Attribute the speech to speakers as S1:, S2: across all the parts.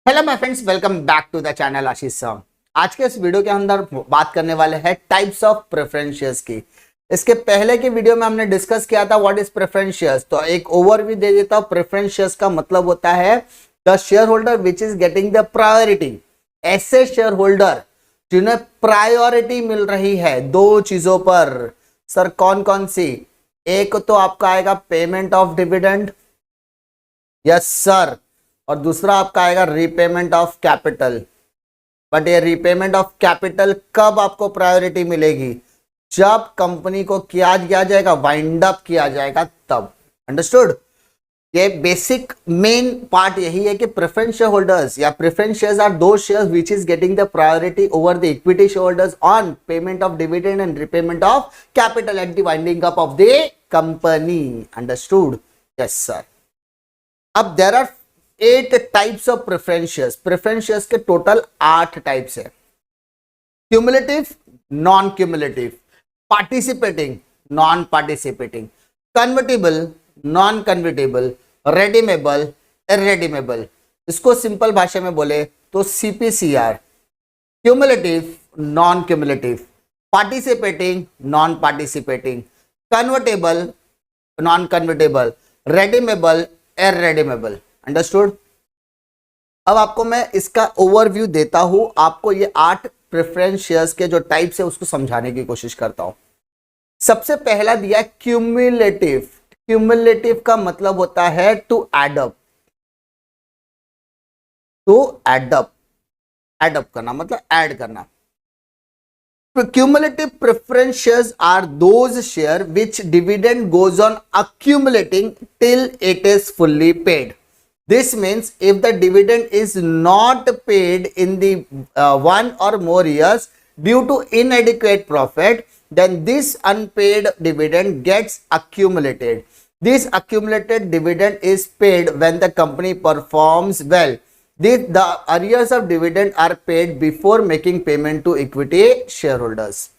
S1: Hello my friends, welcome back to the channel Ashish sir. आज के इस वीडियो के अंदर बात करने वाले हैं टाइप्स ऑफ प्रेफरेंस शेयर्स की। इसके पहले के वीडियो में हमने डिस्कस किया था व्हाट इज प्रेफरेंस शेयर्स। तो एक ओवरव्यू दे देता हूं। प्रेफरेंस शेयर्स का मतलब होता है the share holder which is getting the priority. ऐसे शेयर होल्डर जिन्हें प्रायोरिटी मिल रही है दो चीजों पर। सर कौन कौन सी? एक तो आपका आएगा payment of dividend, yes sir, और दूसरा आपका आएगा रीपेमेंट ऑफ कैपिटल। बट ये रीपेमेंट ऑफ कैपिटल कब आपको प्रायोरिटी मिलेगी? जब कंपनी को क्या किया जाएगा, वाइंड अप किया जाएगा तब। अंडरस्टूड? ये बेसिक मेन पार्ट यही है कि प्रेफरेंस शेयर होल्डर्स या preference shares are those shares which is getting the priority over the equity share holders on payment of dividend and repayment of capital at the winding up of the company. Understood? Yes sir. अब there are 8 types of preference shares. Preference shares के total 8 types है। Cumulative, non cumulative, participating, non participating, convertible, non convertible, redeemable, irredeemable. इसको simple भाषा में बोले तो CPCR. Cumulative, non cumulative, participating, non participating, convertible, non convertible, redeemable, irredeemable. Understood? अब आपको मैं इसका ओवरव्यू देता हूं। आपको ये 8 प्रेफरेंस शेयर्स के जो टाइप्स है उसको समझाने की कोशिश करता हूं। सबसे पहला दिया है क्यूमुलेटिव। क्यूमुलेटिव का मतलब होता है to add up. To add up, add up करना मतलब ऐड करना। Cumulative preference shares are those shares which dividend goes on accumulating till it is fully paid. This means if the dividend is not paid in the one or more years due to inadequate profit, then this unpaid dividend gets accumulated. This accumulated dividend is paid when the company performs well. The arrears of dividend are paid before making payment to equity shareholders.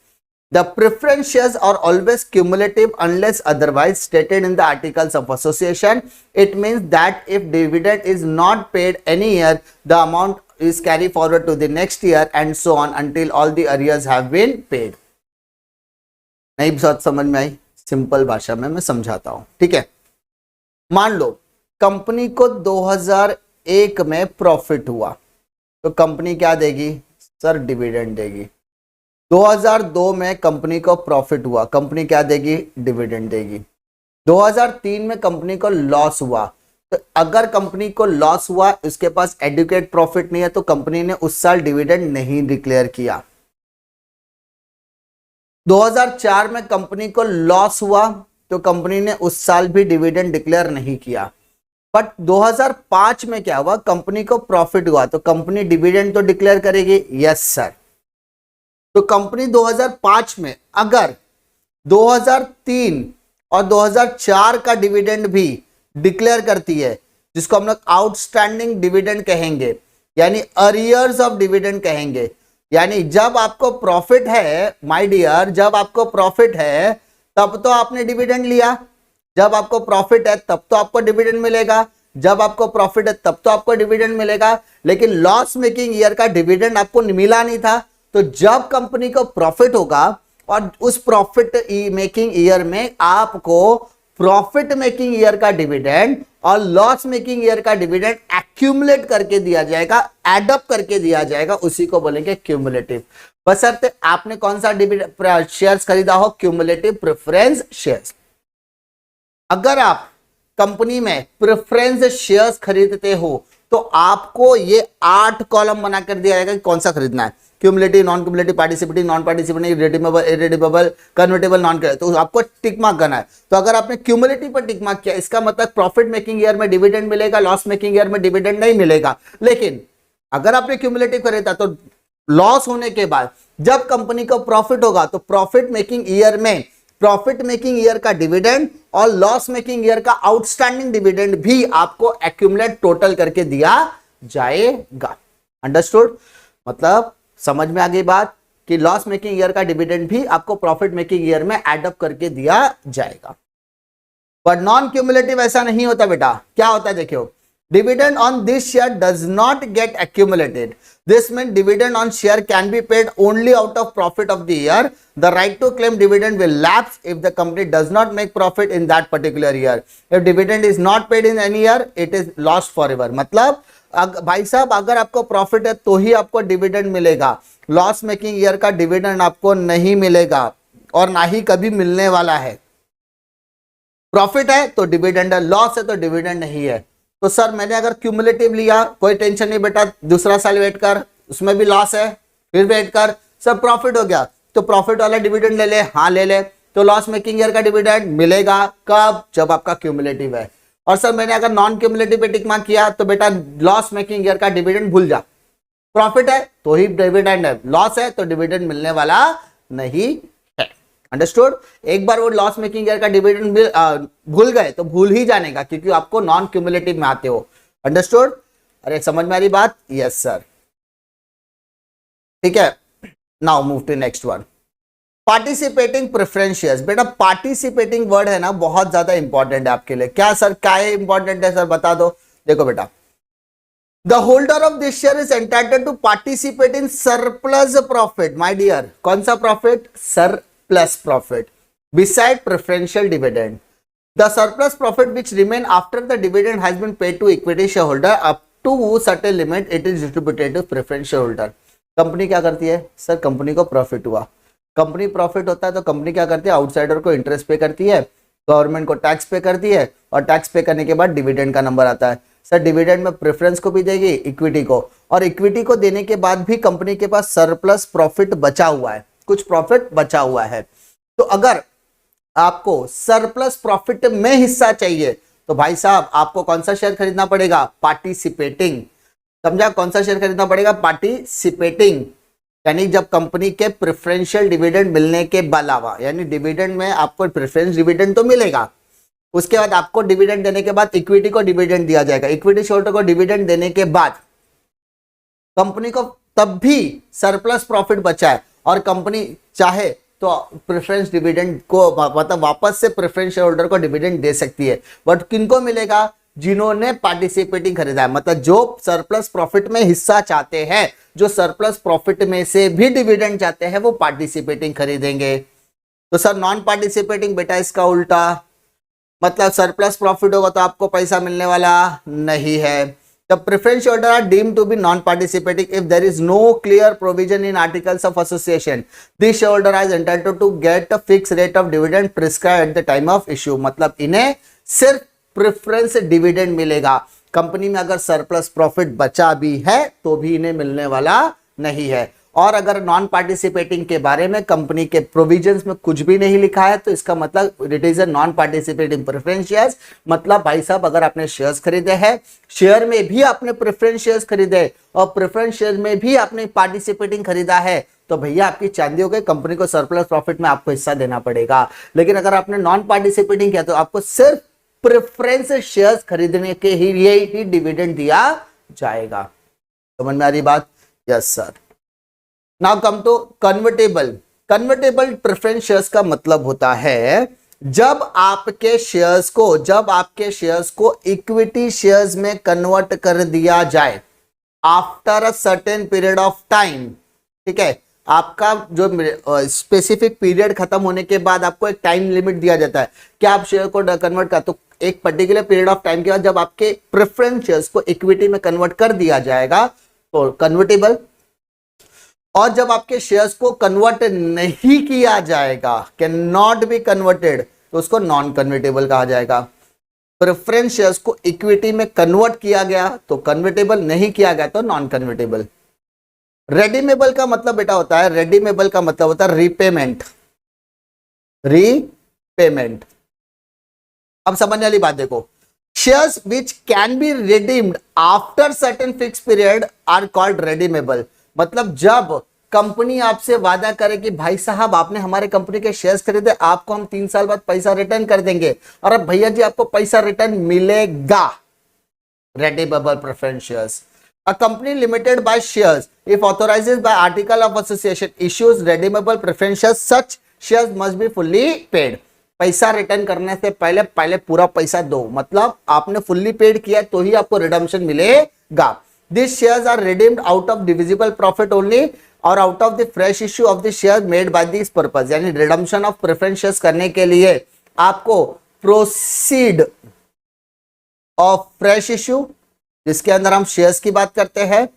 S1: The preference shares are always cumulative unless otherwise stated in the articles of association. It means that if dividend is not paid any year, the amount is carried forward to the next year and so on until all the arrears have been paid. नहीं बात समझ में आई? Simple भाषा में मैं समझाता हूं, ठीक है। मान लो कंपनी को 2001 में प्रॉफिट हुआ तो कंपनी क्या देगी? सर डिविडेंड देगी। 2002 में कंपनी को प्रॉफिट हुआ, कंपनी क्या देगी? डिविडेंड देगी। 2003 में कंपनी को लॉस हुआ तो अगर कंपनी को लॉस हुआ, उसके पास एडुकेट प्रॉफिट नहीं है तो कंपनी ने उस साल डिविडेंड नहीं डिक्लेयर किया। 2004 में कंपनी को लॉस हुआ तो कंपनी ने उस साल भी डिविडेंड डिक्लेयर नहीं किया। बट 2005 में क्या हुआ? कंपनी को प्रॉफिट हुआ तो कंपनी डिविडेंड तो डिक्लेयर करेगी। Yes sir. तो कंपनी 2005 में अगर 2003 और 2004 का डिविडेंड भी डिक्लेयर करती है, जिसको हम लोग आउटस्टैंडिंग डिविडेंड कहेंगे, यानी अरियर्स ऑफ डिविडेंड कहेंगे, यानी जब आपको प्रॉफिट है माय डियर, जब आपको प्रॉफिट है तब तो आपने डिविडेंड लिया, जब आपको प्रॉफिट है तब तो आपको डिविडेंड मिलेगा, जब आपको प्रॉफिट है तब तो आपको डिविडेंड मिलेगा। लेकिन लॉस मेकिंग ईयर का डिविडेंड आपको मिला नहीं था। तो जब कंपनी को प्रॉफिट होगा और उस प्रॉफिट मेकिंग ईयर में आपको प्रॉफिट मेकिंग ईयर का डिविडेंड और लॉस मेकिंग ईयर का डिविडेंड एक्यूमुलेट करके दिया जाएगा, एडअप करके दिया जाएगा, उसी को बोलेंगे क्यूमुलेटिव। बशर्ते आपने कौन सा डिविडेंड शेयर्स खरीदा हो? Cumulative preference shares. अगर आप कंपनी में प्रेफरेंस शेयर्स खरीदते हो तो आपको ये 8 कॉलम बना कर दिया जाएगा कि कौन सा खरीदना है। Cumulative, non cumulative, participating, non participating, redeemable, irredeemable, convertible, non convertible. तो आपको टिक मार्क करना है। तो अगर आपने क्यूमुलेटिव पर टिक मार्क किया, इसका मतलब प्रॉफिट मेकिंग ईयर में डिविडेंड मिलेगा, लॉस मेकिंग ईयर में डिविडेंड नहीं मिलेगा। लेकिन अगर आपने क्यूमुलेटिव खरीदा तो लॉस होने के बाद जब कंपनी को प्रॉफिट होगा तो प्रॉफिट मेकिंग ईयर में प्रॉफिट मेकिंग ईयर का डिविडेंड और लॉस मेकिंग ईयर का आउटस्टैंडिंग डिविडेंड भी आपको एक्यूमुलेट टोटल करके दिया जाएगा। अंडरस्टूड? मतलब समझ में आ गई बात कि लॉस मेकिंग ईयर का डिविडेंड भी आपको प्रॉफिट मेकिंग ईयर में एड अप करके दिया जाएगा। बट नॉन क्यूमुलेटिव ऐसा नहीं होता बेटा। क्या होता है देखियो, Dividend on this share does not get accumulated. This means dividend on share can be paid only out of profit of the year. The right to claim dividend will lapse if the company does not make profit in that particular year. If dividend is not paid in any year, it is lost forever. मतलब भाई साहब अगर आपको profit है तो ही आपको dividend मिलेगा, loss making year का डिविडेंड आपको नहीं मिलेगा और ना ही कभी मिलने वाला है। प्रॉफिट है तो डिविडेंड है, लॉस है तो डिविडेंड नहीं है। तो सर मैंने अगर क्यूमुलेटिव लिया, कोई टेंशन नहीं बेटा, दूसरा साल वेट कर, उसमें भी लॉस है, फिर वेट कर, सर प्रॉफिट हो गया तो प्रॉफिट वाला डिविडेंड ले ले, हाँ ले ले, तो लॉस मेकिंग ईयर का डिविडेंड मिलेगा कब, जब आपका क्यूमुलेटिव है। और सर मैंने अगर नॉन क्यूमुलेटिव पे टिक मार्क किया तो बेटा लॉस मेकिंग ईयर का डिविडेंड भूल जा, प्रॉफिट है तो ही डिविडेंड है, लॉस है तो डिविडेंड मिलने वाला नहीं है। अंडरस्टूड? एक बार वो लॉस मेकिंग ईयर का डिविडेंड भूल गए तो भूल ही जाने का, क्योंकि आपको नॉन क्यूमुलेटिव में आते हो। अंडरस्टूड? अरे समझ में आ रही बात? Yes sir. ठीक है, now move to next one, participating preference shares. बेटा पार्टिसिपेटिंग वर्ड है ना, बहुत ज्यादा इंपॉर्टेंट है आपके लिए। क्या सर क्या है इंपॉर्टेंट है सर, बता दो। देखो बेटा, The holder of this share is entitled to participate in surplus profit, my dear. कौन सा profit? Surplus profit. Beside preferential dividend, the surplus profit which remain after the dividend has been paid to equity shareholder up to certain limit, it is distributed to preferential shareholder. Company क्या करती है sir? Company को profit हुआ, company profit होता है तो company क्या करती है? आउटसाइडर को इंटरेस्ट पे करती है, गवर्नमेंट को टैक्स पे करती है, और टैक्स पे करने के बाद डिविडेंड का नंबर आता है। सर डिविडेंड में प्रेफरेंस को भी देगी, इक्विटी को, और इक्विटी को देने के बाद भी कंपनी के पास सरप्लस प्रॉफिट बचा हुआ है, कुछ प्रॉफिट बचा हुआ है। तो अगर आपको सरप्लस प्रॉफिट में हिस्सा चाहिए तो भाई साहब आपको कौन सा शेयर खरीदना पड़ेगा? पार्टिसिपेटिंग। समझा? कौन सा शेयर खरीदना पड़ेगा? पार्टिसिपेटिंग। यानी जब कंपनी के प्रेफरेंशियल डिविडेंड मिलने के अलावा, यानी डिविडेंड में आपको प्रेफरेंस डिविडेंड तो मिलेगा, उसके बाद आपको डिविडेंड देने के बाद इक्विटी को डिविडेंड दिया जाएगा, इक्विटी शेयरहोल्डर को डिविडेंड देने के बाद कंपनी को तब भी सरप्लस प्रॉफिट बचा है और कंपनी चाहे तो प्रेफरेंस डिविडेंड को मतलब वापस से प्रेफरेंस शेयरहोल्डर को डिविडेंड दे सकती है। बट किनको मिलेगा? जिन्होंने पार्टिसिपेटिंग खरीदा है, मतलब जो सरप्लस प्रॉफिट में हिस्सा चाहते हैं, जो सरप्लस प्रॉफिट में से भी डिविडेंड चाहते हैं, वो पार्टिसिपेटिंग खरीदेंगे। तो सर नॉन पार्टिसिपेटिंग बेटा इसका उल्टा, मतलब सरप्लस प्रॉफिट होगा तो आपको पैसा मिलने वाला नहीं है। The preference shareholder are deemed to be non-participating if there is no clear provision in articles of association. This shareholder is entitled to get a fixed rate of dividend prescribed at the time of issue. मतलब इन्हें सिर्फ preference dividend मिलेगा। Company में अगर surplus profit बचा भी है तो भी इन्हें मिलने वाला नहीं है। और अगर नॉन पार्टिसिपेटिंग के बारे में कंपनी के प्रोविजंस में कुछ भी नहीं लिखा है तो इसका मतलब it is a non participating preference shares. मतलब भाई साहब अगर आपने शेयर्स खरीदे हैं, शेयर में भी आपने प्रेफरेंस शेयर्स खरीदे और प्रेफरेंस शेयर में भी आपने पार्टिसिपेटिंग खरीदा है, तो भैया आपकी चांदी हो गई, कंपनी को सरप्लस प्रॉफिट में आपको हिस्सा देना पड़ेगा। लेकिन अगर आपने नॉन पार्टिसिपेटिंग किया तो आपको सिर्फ प्रेफरेंस शेयर्स खरीदने के लिए ही डिविडेंड दिया जाएगा। समझ में आ रही बात? Yes sir. Now come to convertible. Convertible preference shares का मतलब होता है जब आपके शेयर्स को इक्विटी शेयर्स में कन्वर्ट कर दिया जाए after a certain period of time. ठीक है, आपका जो स्पेसिफिक पीरियड खत्म होने के बाद आपको एक टाइम लिमिट दिया जाता है कि आप शेयर को कन्वर्ट कर, तो एक पर्टिकुलर पीरियड ऑफ टाइम के बाद जब आपके प्रेफरेंस शेयर्स को इक्विटी में कन्वर्ट कर दिया जाएगा तो कन्वर्टेबल। और जब आपके शेयर्स को कन्वर्ट नहीं किया जाएगा, कैन नॉट बी कन्वर्टेड, तो उसको नॉन कन्वर्टेबल कहा जाएगा। प्रेफरेंस शेयर्स को इक्विटी में कन्वर्ट किया गया तो कन्वर्टेबल, नहीं किया गया तो नॉन कन्वर्टेबल। रेडीमेबल का मतलब बेटा होता है, रेडीमेबल का मतलब होता है रीपेमेंट। रीपेमेंट। अब समझने वाली बात देखो, shares which can be redeemed after certain fix period are called redeemable. मतलब जब कंपनी आपसे वादा करे कि भाई साहब आपने हमारे कंपनी के शेयर्स खरीदे, आपको हम 3 साल बाद पैसा रिटर्न कर देंगे, और अब भैया जी आपको पैसा रिटर्न मिलेगा। Redeemable preference shares. A company limited by shares, if authorized by article of association, issues redeemable preference shares, such shares must be fully paid. पैसा रिटर्न करने से पहले पहले पूरा पैसा दो, मतलब आपने फुल्ली पेड किया तो ही आपको रिडम्पशन मिलेगा। This shares are redeemed out of divisible profit only और out of the fresh issue of the share made by this purpose. यानी रिडम्पशन ऑफ प्रेफरेंस शेयर्स करने के लिए आपको प्रोसीड ऑफ फ्रेश इश्यू, जिसके अंदर हम शेयर्स की बात करते हैं,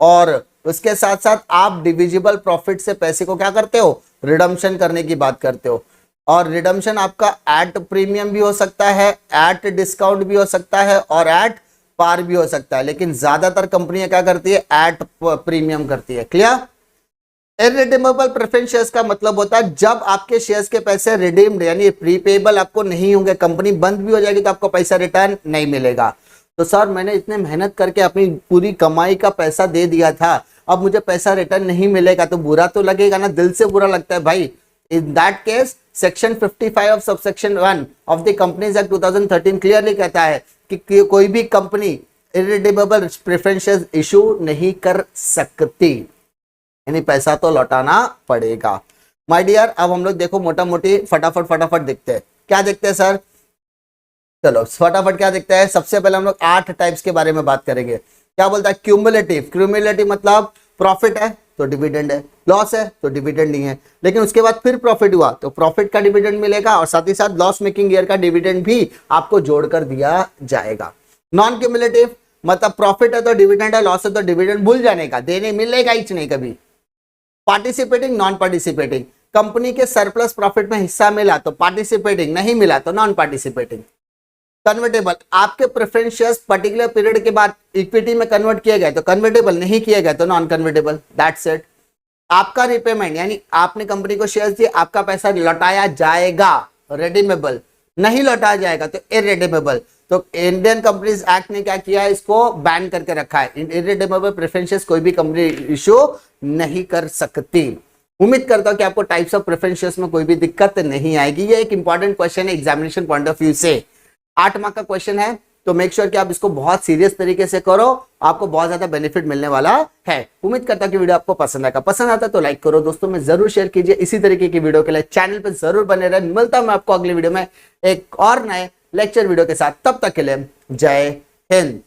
S1: और उसके साथ साथ आप डिविजिबल प्रॉफिट से पैसे को क्या करते हो, रिडम्पशन करने की बात करते हो। और रिडम्पशन आपका एट प्रीमियम भी हो सकता है, एट डिस्काउंट भी हो सकता है और एट पार भी हो सकता है, लेकिन ज्यादातर कंपनियां क्या करती है, एट प्रीमियम करती है। क्लियर? इररिडीमेबल प्रेफरेंस शेयर्स का मतलब होता है जब आपके शेयर्स के पैसे रिडीम्ड यानी प्रीपेबल आपको नहीं होंगे, कंपनी बंद भी हो जाएगी तो आपको पैसा रिटर्न नहीं मिलेगा। तो सर मैंने इतने मेहनत करके अपनी पूरी कमाई का पैसा दे दिया था, अब मुझे पैसा रिटर्न नहीं मिलेगा तो बुरा तो लगेगा ना, दिल से बुरा लगता है भाई। In that case section 55 of subsection 1 of the companies act 2013 clearly कहता है कि कोई भी company irredeemable preference shares issue नहीं कर सकती, यानी पैसा तो लौटाना पड़ेगा। माय डियर, अब हम लोग देखो मोटा मोटी फटाफट देखते हैं। क्या देखते हैं सर? चलो फटाफट क्या देखते हैं। सबसे पहले हम लोग 8 टाइप्स के बारे में बात करेंगे। क्या बोलता है? क्यूमुलेटिव। क्यूमुलेटिव मतलब प्रॉफिट है तो डिविडेंड है, लॉस है तो डिविडेंड नहीं है, लेकिन उसके बाद फिर प्रॉफिट हुआ तो प्रॉफिट का डिविडेंड मिलेगा और साथ ही साथ लॉस मेकिंग ईयर का डिविडेंड भी आपको जोड़कर दिया जाएगा। नॉन क्यूमुलेटिव मतलब प्रॉफिट है तो डिविडेंड है, लॉस है तो डिविडेंड भूल जाने का, देने मिलेगा ही नहीं कभी। पार्टिसिपेटिंग, नॉन पार्टिसिपेटिंग, कंपनी के सरप्लस प्रॉफिट में हिस्सा मिला तो पार्टिसिपेटिंग, नहीं मिला तो नॉन पार्टिसिपेटिंग। कन्वर्टेबल, आपके प्रेफरेंस शेयर्स पर्टिकुलर पीरियड के बाद इक्विटी में कन्वर्ट किए गए तो कन्वर्टेबल, नहीं किए गए तो नॉन कन्वर्टेबल। That's it. आपका रिपेमेंट यानी आपने कंपनी को शेयर्स दिए, आपका पैसा लौटाया जाएगा, रेडीमेबल। नहीं लौटाया जाएगा तो इररिडीमेबल। तो इंडियन कंपनीज एक्ट ने क्या किया है, इसको बैन करके रखा है। इररिडीमेबल प्रेफरेंस शेयर्स कोई भी कंपनी इशू नहीं कर सकती। उम्मीद करता हूं कि आपको टाइप्स ऑफ प्रेफरेंस शेयर्स में कोई भी दिक्कत नहीं आएगी। ये एक इंपॉर्टेंट क्वेश्चन है एग्जामिनेशन पॉइंट ऑफ व्यू से, 8 मार्क का क्वेश्चन है, तो मेक श्योर कि आप इसको बहुत सीरियस तरीके से करो, आपको बहुत ज्यादा बेनिफिट मिलने वाला है। उम्मीद करता हूं कि वीडियो आपको पसंद आएगा। पसंद आता तो लाइक करो, दोस्तों में जरूर शेयर कीजिए। इसी तरीके की वीडियो के लिए चैनल पर जरूर बने रहे। मिलता हूं मैं आपको अगली वीडियो में एक और नए लेक्चर वीडियो के साथ, तब तक के लिए जय हिंद।